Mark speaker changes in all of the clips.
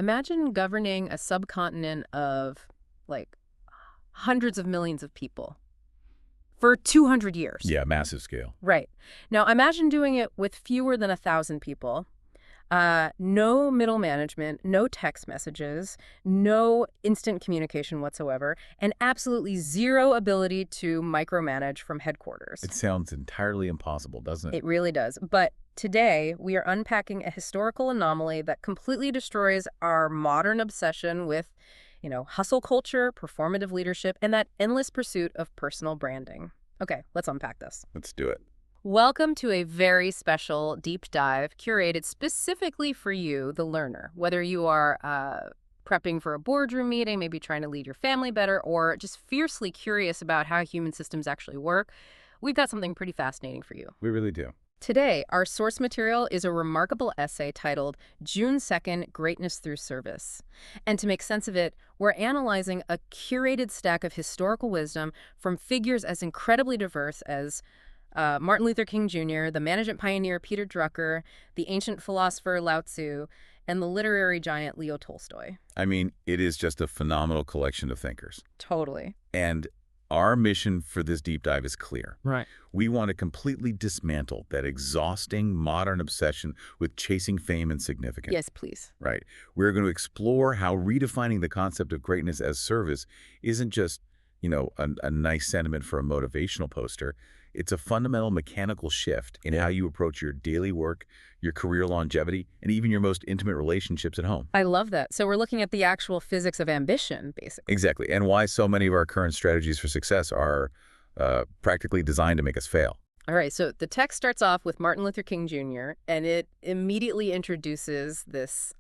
Speaker 1: Imagine governing a subcontinent of, like, hundreds of millions of people for 200 years.
Speaker 2: Yeah, massive scale.
Speaker 1: Right. Now, imagine doing it with fewer than 1,000 people. No middle management, no text messages, no instant communication whatsoever, and absolutely zero ability to micromanage from headquarters.
Speaker 2: It sounds entirely impossible, doesn't it?
Speaker 1: It really does. But today, we are unpacking a historical anomaly that completely destroys our modern obsession with, hustle culture, performative leadership, and that endless pursuit of personal branding. Okay, let's unpack this.
Speaker 2: Let's do it.
Speaker 1: Welcome to a very special deep dive curated specifically for you, the learner. Whether you are prepping for a boardroom meeting, maybe trying to lead your family better, or just fiercely curious about how human systems actually work, we've got something pretty fascinating for you.
Speaker 2: We really do.
Speaker 1: Today, our source material is a remarkable essay titled June 2nd, Greatness Through Service. And to make sense of it, we're analyzing a curated stack of historical wisdom from figures as incredibly diverse as Martin Luther King Jr., the management pioneer Peter Drucker, the ancient philosopher Lao Tzu, and the literary giant Leo Tolstoy.
Speaker 2: I mean, it is just a phenomenal collection of thinkers.
Speaker 1: Totally.
Speaker 2: And our mission for this deep dive is clear.
Speaker 1: Right.
Speaker 2: We want to completely dismantle that exhausting modern obsession with chasing fame and significance.
Speaker 1: Yes, please.
Speaker 2: Right. We're going to explore how redefining the concept of greatness as service isn't just, a nice sentiment for a motivational poster. It's a fundamental mechanical shift in how you approach your daily work, your career longevity, and even your most intimate relationships at home.
Speaker 1: I love that. So we're looking at the actual physics of ambition, basically.
Speaker 2: Exactly. And why so many of our current strategies for success are practically designed to make us fail.
Speaker 1: All right, so the text starts off with Martin Luther King Jr., and it immediately introduces this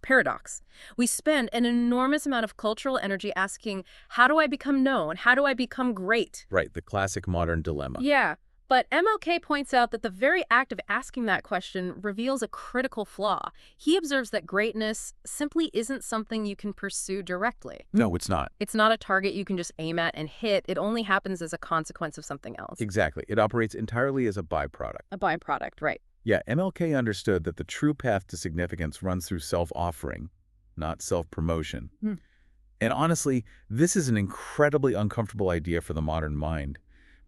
Speaker 1: paradox. We spend an enormous amount of cultural energy asking, how do I become known? How do I become great?
Speaker 2: Right, the classic modern dilemma.
Speaker 1: Yeah, but MLK points out that the very act of asking that question reveals a critical flaw. He observes that greatness simply isn't something you can pursue directly.
Speaker 2: No, it's not.
Speaker 1: It's not a target you can just aim at and hit. It only happens as a consequence of something else.
Speaker 2: Exactly. It operates entirely as a byproduct.
Speaker 1: A byproduct, right.
Speaker 2: Yeah, MLK understood that the true path to significance runs through self-offering, not self-promotion. And honestly, this is an incredibly uncomfortable idea for the modern mind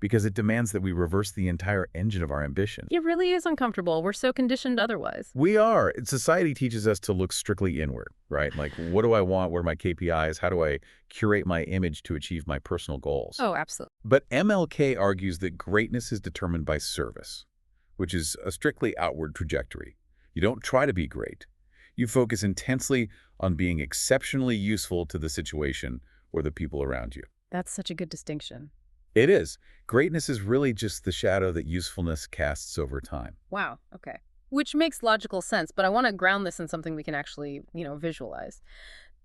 Speaker 2: because it demands that we reverse the entire engine of our ambition.
Speaker 1: It really is uncomfortable. We're so conditioned otherwise.
Speaker 2: We are. Society teaches us to look strictly inward, right? Like, what do I want? What are my KPIs? How do I curate my image to achieve my personal goals?
Speaker 1: Oh, absolutely.
Speaker 2: But MLK argues that greatness is determined by service, which is a strictly outward trajectory. You don't try to be great. You focus intensely on being exceptionally useful to the situation or the people around you.
Speaker 1: That's such a good distinction.
Speaker 2: It is. Greatness is really just the shadow that usefulness casts over time.
Speaker 1: Wow, okay. Which makes logical sense, but I want to ground this in something we can actually, visualize.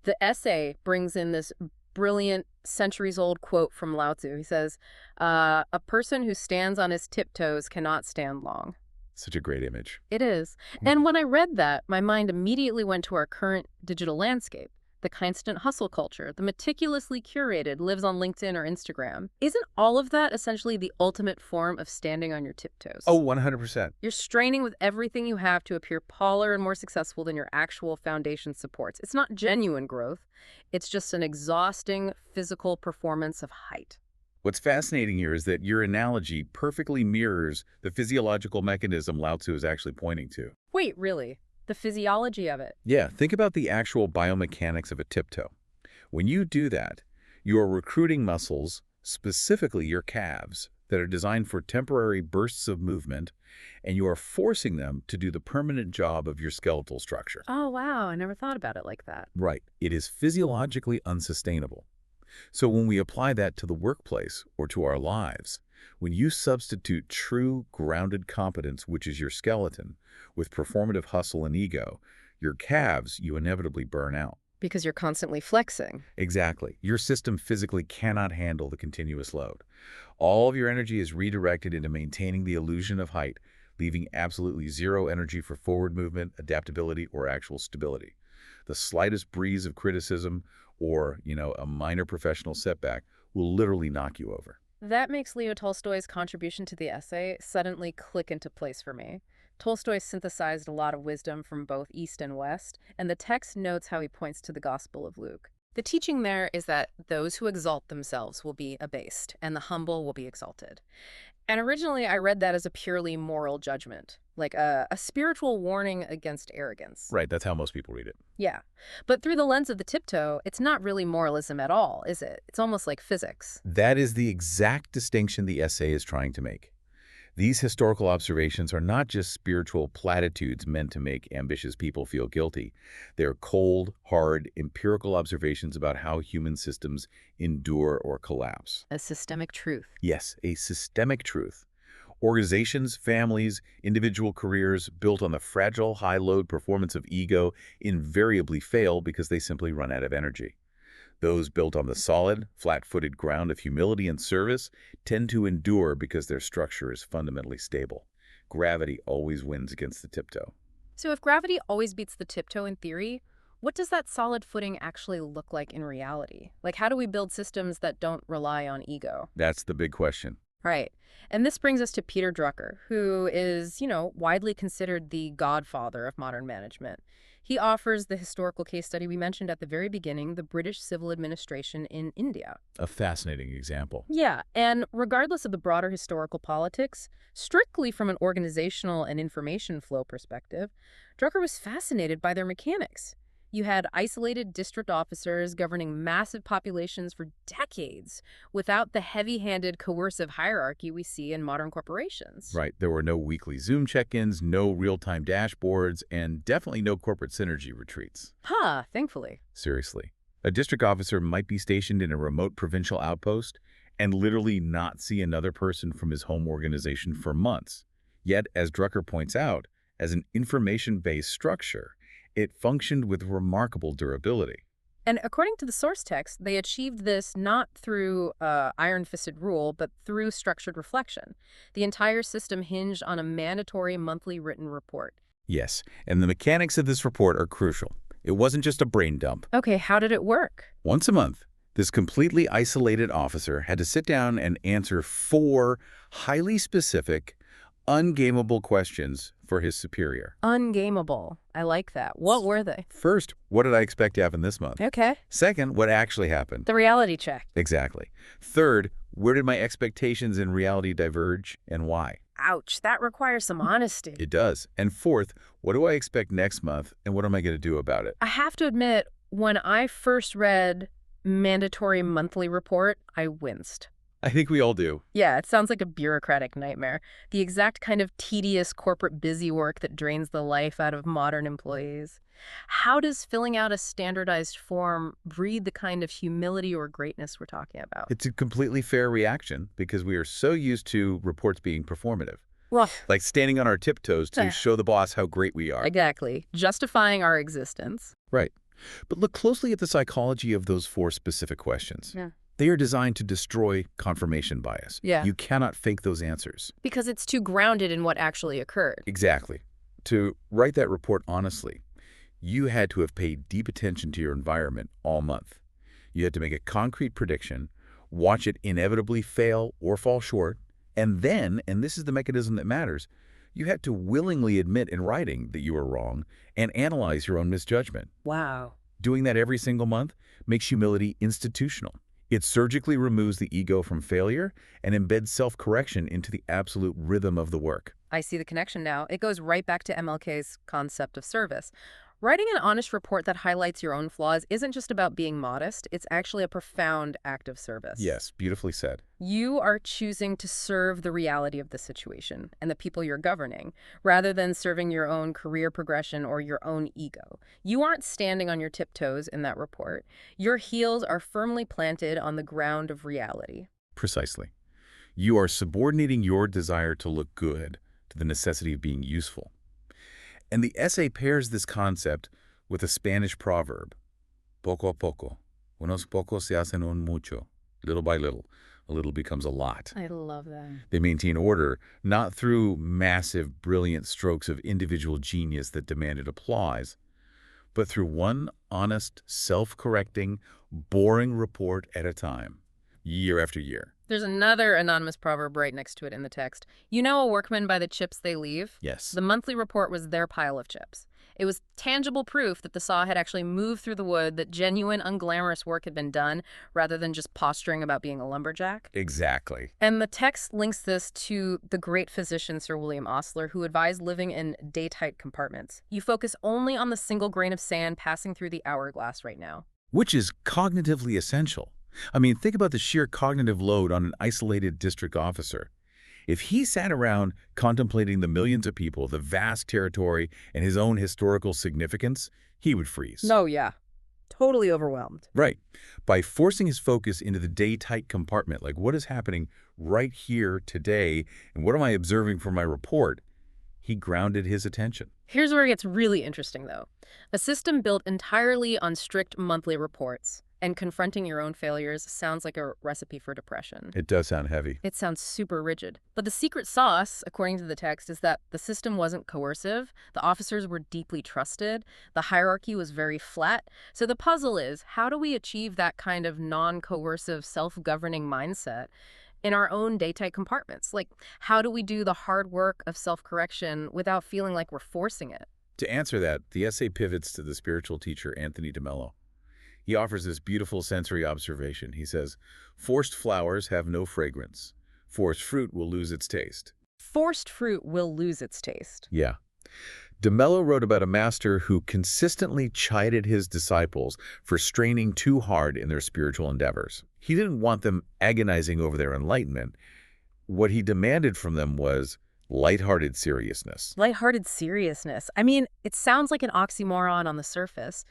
Speaker 1: The essay brings in this brilliant centuries-old quote from Lao Tzu. He says, a person who stands on his tiptoes cannot stand long.
Speaker 2: Such a great image.
Speaker 1: It is. And when I read that, my mind immediately went to our current digital landscape. The constant hustle culture, the meticulously curated, lives on LinkedIn or Instagram. Isn't all of that essentially the ultimate form of standing on your tiptoes?
Speaker 2: Oh, 100%.
Speaker 1: You're straining with everything you have to appear taller and more successful than your actual foundation supports. It's not genuine growth. It's just an exhausting physical performance of height.
Speaker 2: What's fascinating here is that your analogy perfectly mirrors the physiological mechanism Lao Tzu is actually pointing to.
Speaker 1: Wait, really? The physiology of it?
Speaker 2: Yeah, think about the actual biomechanics of a tiptoe. When you do that, you are recruiting muscles, specifically your calves, that are designed for temporary bursts of movement, and you are forcing them to do the permanent job of your skeletal structure.
Speaker 1: Oh, wow. I never thought about it like that.
Speaker 2: Right. It is physiologically unsustainable. So when we apply that to the workplace or to our lives, when you substitute true grounded competence, which is your skeleton, with performative hustle and ego, your calves you inevitably burn out.
Speaker 1: Because you're constantly flexing.
Speaker 2: Exactly. Your system physically cannot handle the continuous load. All of your energy is redirected into maintaining the illusion of height, leaving absolutely zero energy for forward movement, adaptability, or actual stability. The slightest breeze of criticism or, a minor professional setback will literally knock you over.
Speaker 1: That makes Leo Tolstoy's contribution to the essay suddenly click into place for me. Tolstoy synthesized a lot of wisdom from both East and West, and the text notes how he points to the Gospel of Luke. The teaching there is that those who exalt themselves will be abased, and the humble will be exalted. And originally, I read that as a purely moral judgment, like a spiritual warning against arrogance.
Speaker 2: Right, that's how most people read it.
Speaker 1: Yeah. But through the lens of the tiptoe, it's not really moralism at all, is it? It's almost like physics.
Speaker 2: That is the exact distinction the essay is trying to make. These historical observations are not just spiritual platitudes meant to make ambitious people feel guilty. They're cold, hard, empirical observations about how human systems endure or collapse.
Speaker 1: A systemic truth.
Speaker 2: Yes, a systemic truth. Organizations, families, individual careers built on the fragile, high-load performance of ego invariably fail because they simply run out of energy. Those built on the solid, flat-footed ground of humility and service tend to endure because their structure is fundamentally stable. Gravity always wins against the tiptoe.
Speaker 1: So if gravity always beats the tiptoe in theory, what does that solid footing actually look like in reality? Like, how do we build systems that don't rely on ego?
Speaker 2: That's the big question.
Speaker 1: Right. And this brings us to Peter Drucker, who is, widely considered the godfather of modern management. He offers the historical case study we mentioned at the very beginning, the British civil administration in India.
Speaker 2: A fascinating example.
Speaker 1: Yeah, and regardless of the broader historical politics, strictly from an organizational and information flow perspective, Drucker was fascinated by their mechanics. You had isolated district officers governing massive populations for decades without the heavy-handed coercive hierarchy we see in modern corporations.
Speaker 2: Right, there were no weekly Zoom check-ins, no real-time dashboards, and definitely no corporate synergy retreats.
Speaker 1: Thankfully.
Speaker 2: Seriously. A district officer might be stationed in a remote provincial outpost and literally not see another person from his home organization for months. Yet, as Drucker points out, as an information-based structure, it functioned with remarkable durability.
Speaker 1: And according to the source text, they achieved this not through iron-fisted rule, but through structured reflection. The entire system hinged on a mandatory monthly written report.
Speaker 2: Yes, and the mechanics of this report are crucial. It wasn't just a brain dump.
Speaker 1: Okay, how did it work?
Speaker 2: Once a month, this completely isolated officer had to sit down and answer 4 highly specific, ungameable questions for his superior.
Speaker 1: Ungameable. I like that. What were they?
Speaker 2: First, what did I expect to happen this month?
Speaker 1: Okay.
Speaker 2: Second, what actually happened?
Speaker 1: The reality check.
Speaker 2: Exactly. Third, where did my expectations and reality diverge and why?
Speaker 1: Ouch, that requires some honesty.
Speaker 2: It does. And fourth, what do I expect next month and what am I going to do about it?
Speaker 1: I have to admit, when I first read mandatory monthly report, I winced.
Speaker 2: I think we all do.
Speaker 1: Yeah, it sounds like a bureaucratic nightmare. The exact kind of tedious corporate busy work that drains the life out of modern employees. How does filling out a standardized form breed the kind of humility or greatness we're talking about?
Speaker 2: It's a completely fair reaction because we are so used to reports being performative.
Speaker 1: Well,
Speaker 2: Like standing on our tiptoes to show the boss how great we are.
Speaker 1: exactly. Justifying our existence.
Speaker 2: Right. But look closely at the psychology of those 4 specific questions.
Speaker 1: Yeah.
Speaker 2: They are designed to destroy confirmation bias.
Speaker 1: Yeah.
Speaker 2: You cannot fake those answers.
Speaker 1: Because it's too grounded in what actually occurred.
Speaker 2: Exactly. To write that report honestly, you had to have paid deep attention to your environment all month. You had to make a concrete prediction, watch it inevitably fail or fall short, and then, and this is the mechanism that matters, you had to willingly admit in writing that you were wrong and analyze your own misjudgment.
Speaker 1: Wow.
Speaker 2: Doing that every single month makes humility institutional. It surgically removes the ego from failure and embeds self-correction into the absolute rhythm of the work.
Speaker 1: I see the connection now. It goes right back to MLK's concept of service. Writing an honest report that highlights your own flaws isn't just about being modest. It's actually a profound act of service.
Speaker 2: Yes, beautifully said.
Speaker 1: You are choosing to serve the reality of the situation and the people you're governing, rather than serving your own career progression or your own ego. You aren't standing on your tiptoes in that report. Your heels are firmly planted on the ground of reality.
Speaker 2: Precisely. You are subordinating your desire to look good to the necessity of being useful. And the essay pairs this concept with a Spanish proverb, poco a poco, unos pocos se hacen un mucho, little by little. A little becomes a lot.
Speaker 1: I love that.
Speaker 2: They maintain order, not through massive, brilliant strokes of individual genius that demanded applause, but through one honest, self-correcting, boring report at a time, year after year.
Speaker 1: There's another anonymous proverb right next to it in the text. You know a workman by the chips they leave?
Speaker 2: Yes.
Speaker 1: The monthly report was their pile of chips. It was tangible proof that the saw had actually moved through the wood, that genuine, unglamorous work had been done, rather than just posturing about being a lumberjack.
Speaker 2: Exactly.
Speaker 1: And the text links this to the great physician Sir William Osler, who advised living in day-tight compartments. You focus only on the single grain of sand passing through the hourglass right now.
Speaker 2: Which is cognitively essential. I mean, think about the sheer cognitive load on an isolated district officer. If he sat around contemplating the millions of people, the vast territory, and his own historical significance, he would freeze.
Speaker 1: No, yeah. Totally overwhelmed.
Speaker 2: Right. By forcing his focus into the day-tight compartment, like what is happening right here today, and what am I observing for my report, he grounded his attention.
Speaker 1: Here's where it gets really interesting, though. A system built entirely on strict monthly reports and confronting your own failures sounds like a recipe for depression.
Speaker 2: It does sound heavy.
Speaker 1: It sounds super rigid. But the secret sauce, according to the text, is that the system wasn't coercive, the officers were deeply trusted, the hierarchy was very flat. So the puzzle is, how do we achieve that kind of non-coercive, self-governing mindset in our own day-tight compartments? Like, how do we do the hard work of self-correction without feeling like we're forcing it?
Speaker 2: To answer that, the essay pivots to the spiritual teacher Anthony DeMello. He offers this beautiful sensory observation. He says, forced flowers have no fragrance. Forced fruit will lose its taste.
Speaker 1: Forced fruit will lose its taste.
Speaker 2: Yeah. DeMello wrote about a master who consistently chided his disciples for straining too hard in their spiritual endeavors. He didn't want them agonizing over their enlightenment. What he demanded from them was lighthearted seriousness.
Speaker 1: Lighthearted seriousness. I mean, it sounds like an oxymoron on the surface,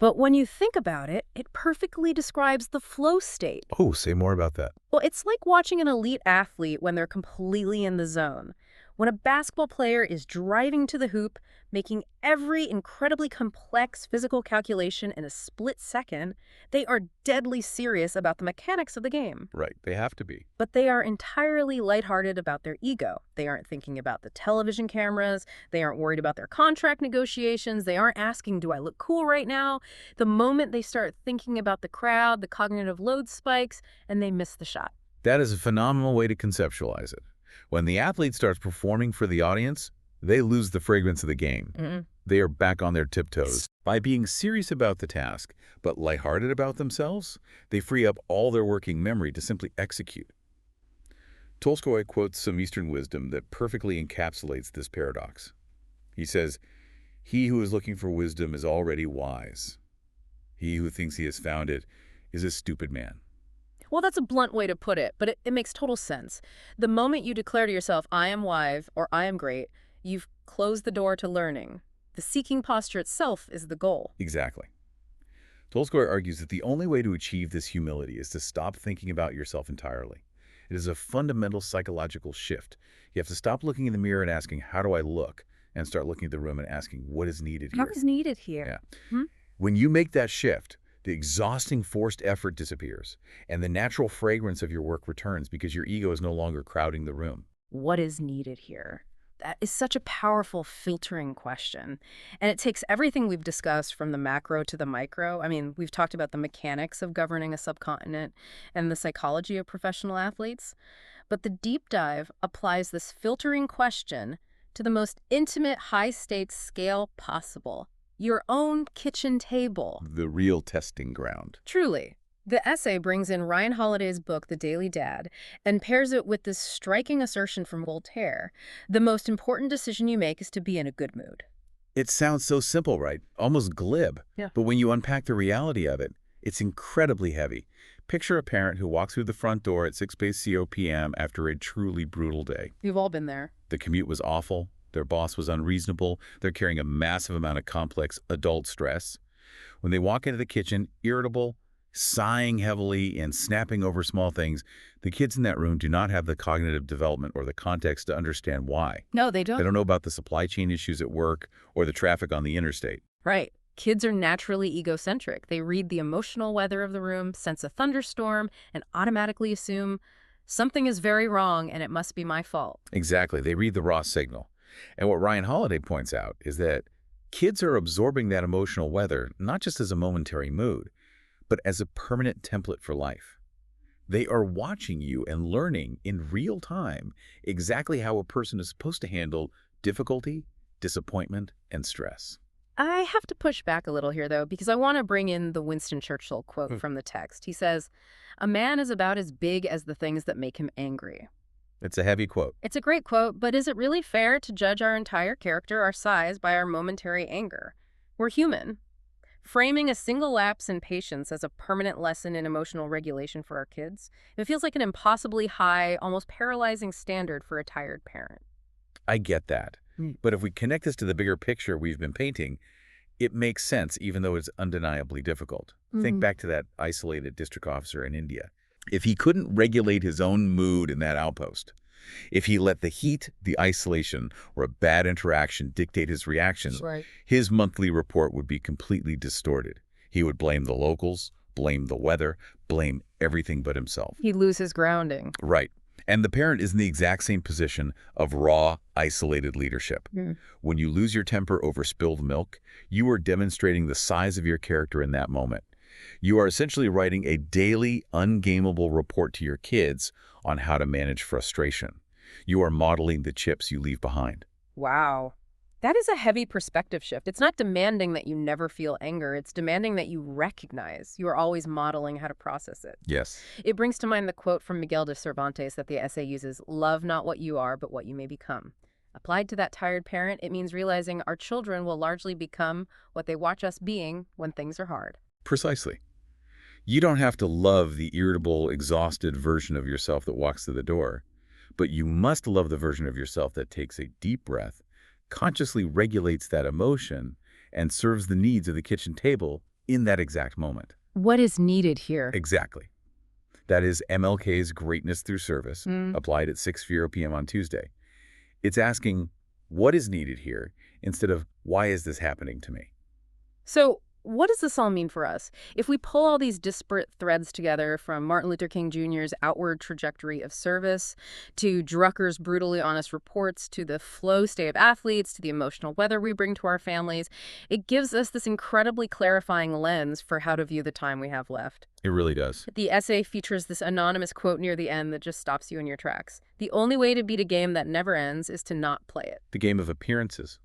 Speaker 1: but when you think about it, it perfectly describes the flow state.
Speaker 2: Oh, say more about that.
Speaker 1: Well, it's like watching an elite athlete when they're completely in the zone. When a basketball player is driving to the hoop, making every incredibly complex physical calculation in a split second, they are deadly serious about the mechanics of the game.
Speaker 2: Right, they have to be.
Speaker 1: But they are entirely lighthearted about their ego. They aren't thinking about the television cameras. They aren't worried about their contract negotiations. They aren't asking, do I look cool right now? The moment they start thinking about the crowd, the cognitive load spikes, and they miss the shot.
Speaker 2: That is a phenomenal way to conceptualize it. When the athlete starts performing for the audience, they lose the fragrance of the game. They are back on their tiptoes. By being serious about the task, but lighthearted about themselves, they free up all their working memory to simply execute. Tolstoy quotes some Eastern wisdom that perfectly encapsulates this paradox. He says, "He who is looking for wisdom is already wise. He who thinks he has found it is a stupid man."
Speaker 1: Well, that's a blunt way to put it, but it makes total sense. The moment you declare to yourself, I am wise or I am great, you've closed the door to learning. The seeking posture itself is the goal.
Speaker 2: Exactly. Tolstoy argues that the only way to achieve this humility is to stop thinking about yourself entirely. It is a fundamental psychological shift. You have to stop looking in the mirror and asking, how do I look? And start looking at the room and asking, what is needed here?
Speaker 1: What is needed here?
Speaker 2: Yeah. When you make that shift, the exhausting forced effort disappears, and the natural fragrance of your work returns because your ego is no longer crowding the room.
Speaker 1: What is needed here? That is such a powerful filtering question. And it takes everything we've discussed from the macro to the micro. I mean, we've talked about the mechanics of governing a subcontinent and the psychology of professional athletes. But the deep dive applies this filtering question to the most intimate, high-stakes scale possible. Your own kitchen table.
Speaker 2: The real testing ground.
Speaker 1: Truly. The essay brings in Ryan Holiday's book, The Daily Dad, and pairs it with this striking assertion from Voltaire. The most important decision you make is to be in a good mood.
Speaker 2: It sounds so simple, right? Almost glib.
Speaker 1: Yeah.
Speaker 2: But when you unpack the reality of it, it's incredibly heavy. Picture a parent who walks through the front door at 6 p.m. after a truly brutal day.
Speaker 1: We've all been there.
Speaker 2: The commute was awful. Their boss was unreasonable. They're carrying a massive amount of complex adult stress. When they walk into the kitchen, irritable, sighing heavily, and snapping over small things, the kids in that room do not have the cognitive development or the context to understand why.
Speaker 1: No, they don't.
Speaker 2: They don't know about the supply chain issues at work or the traffic on the interstate.
Speaker 1: Right. Kids are naturally egocentric. They read the emotional weather of the room, sense a thunderstorm, and automatically assume something is very wrong and it must be my fault.
Speaker 2: Exactly. They read the raw signal. And what Ryan Holiday points out is that kids are absorbing that emotional weather not just as a momentary mood, but as a permanent template for life. They are watching you and learning in real time exactly how a person is supposed to handle difficulty, disappointment, and stress.
Speaker 1: I have to push back a little here, though, because I want to bring in the Winston Churchill quote
Speaker 2: Hmm.
Speaker 1: from the text. He says, "A man is about as big as the things that make him angry."
Speaker 2: It's a heavy quote.
Speaker 1: It's a great quote, but is it really fair to judge our entire character, our size, by our momentary anger? We're human. Framing a single lapse in patience as a permanent lesson in emotional regulation for our kids, it feels like an impossibly high, almost paralyzing standard for a tired parent.
Speaker 2: I get that.
Speaker 1: Mm.
Speaker 2: But if we connect this to the bigger picture we've been painting, it makes sense even though it's undeniably difficult. Think
Speaker 1: Mhm.
Speaker 2: back to that isolated district officer in India. If he couldn't regulate his own mood in that outpost, if he let the heat, the isolation, or a bad interaction dictate his reactions,
Speaker 1: Right.
Speaker 2: his monthly report would be completely distorted. He would blame the locals, blame the weather, blame everything but himself.
Speaker 1: He'd lose his grounding.
Speaker 2: Right. And the parent is in the exact same position of raw, isolated leadership.
Speaker 1: Mm.
Speaker 2: When you lose your temper over spilled milk, you are demonstrating the size of your character in that moment. You are essentially writing a daily, ungameable report to your kids on how to manage frustration. You are modeling the chips you leave behind.
Speaker 1: Wow. That is a heavy perspective shift. It's not demanding that you never feel anger. It's demanding that you recognize you are always modeling how to process it.
Speaker 2: Yes.
Speaker 1: It brings to mind the quote from Miguel de Cervantes that the essay uses, "Love not what you are, but what you may become." Applied to that tired parent, it means realizing our children will largely become what they watch us being when things are hard.
Speaker 2: Precisely. You don't have to love the irritable, exhausted version of yourself that walks through the door, but you must love the version of yourself that takes a deep breath, consciously regulates that emotion, and serves the needs of the kitchen table in that exact moment.
Speaker 1: What is needed here?
Speaker 2: Exactly. That is MLK's Greatness Through Service,
Speaker 1: Mm.
Speaker 2: applied at 6:00 p.m. on Tuesday. It's asking, what is needed here, instead of, why is this happening to me?
Speaker 1: So, what does this all mean for us? If we pull all these disparate threads together, from Martin Luther King Jr.'s outward trajectory of service, to Drucker's brutally honest reports, to the flow state of athletes, to the emotional weather we bring to our families, it gives us this incredibly clarifying lens for how to view the time we have left.
Speaker 2: It really does.
Speaker 1: The essay features this anonymous quote near the end that just stops you in your tracks. "The only way to beat a game that never ends is to not play it."
Speaker 2: The game of appearances,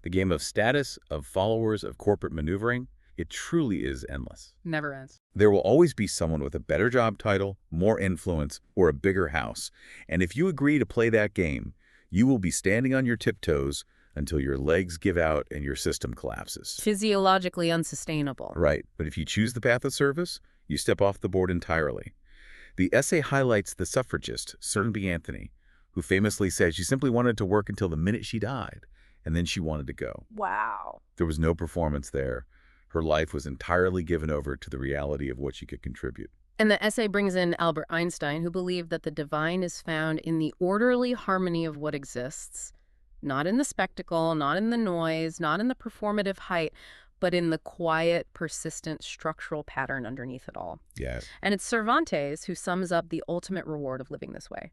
Speaker 2: the game of status, of followers, of corporate maneuvering, it truly is endless.
Speaker 1: Never ends.
Speaker 2: There will always be someone with a better job title, more influence, or a bigger house. And if you agree to play that game, you will be standing on your tiptoes until your legs give out and your system collapses.
Speaker 1: Physiologically unsustainable.
Speaker 2: Right, but if you choose the path of service, you step off the board entirely. The essay highlights the suffragist, Sir B. Anthony, who famously said she simply wanted to work until the minute she died, and then she wanted to go.
Speaker 1: Wow.
Speaker 2: There was no performance there. Her life was entirely given over to the reality of what she could contribute.
Speaker 1: And the essay brings in Albert Einstein, who believed that the divine is found in the orderly harmony of what exists, not in the spectacle, not in the noise, not in the performative height, but in the quiet, persistent structural pattern underneath it all.
Speaker 2: Yes.
Speaker 1: And it's Cervantes who sums up the ultimate reward of living this way.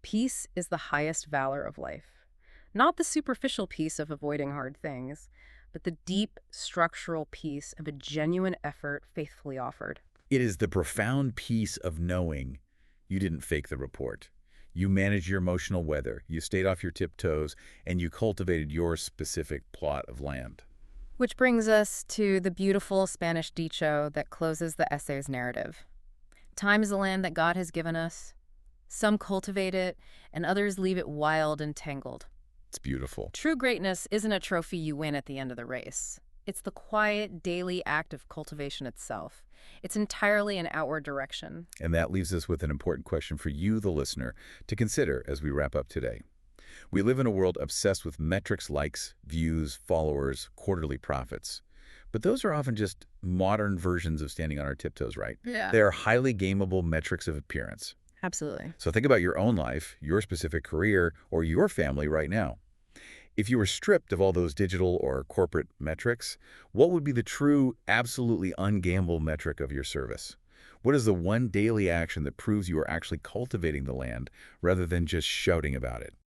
Speaker 1: Peace is the highest valor of life. Not the superficial peace of avoiding hard things, but the deep structural peace of a genuine effort faithfully offered.
Speaker 2: It is the profound peace of knowing you didn't fake the report. You managed your emotional weather, you stayed off your tiptoes, and you cultivated your specific plot of land.
Speaker 1: Which brings us to the beautiful Spanish dicho that closes the essay's narrative. Time is the land that God has given us. Some cultivate it, and others leave it wild and tangled.
Speaker 2: It's beautiful.
Speaker 1: True greatness isn't a trophy you win at the end of the race. It's the quiet, daily act of cultivation itself. It's entirely an outward direction.
Speaker 2: And that leaves us with an important question for you, the listener, to consider as we wrap up today. We live in a world obsessed with metrics, likes, views, followers, quarterly profits. But those are often just modern versions of standing on our tiptoes, right?
Speaker 1: Yeah.
Speaker 2: They are highly gameable metrics of appearance.
Speaker 1: Absolutely.
Speaker 2: So think about your own life, your specific career, or your family right now. If you were stripped of all those digital or corporate metrics, what would be the true, absolutely ungamble metric of your service? What is the one daily action that proves you are actually cultivating the land rather than just shouting about it?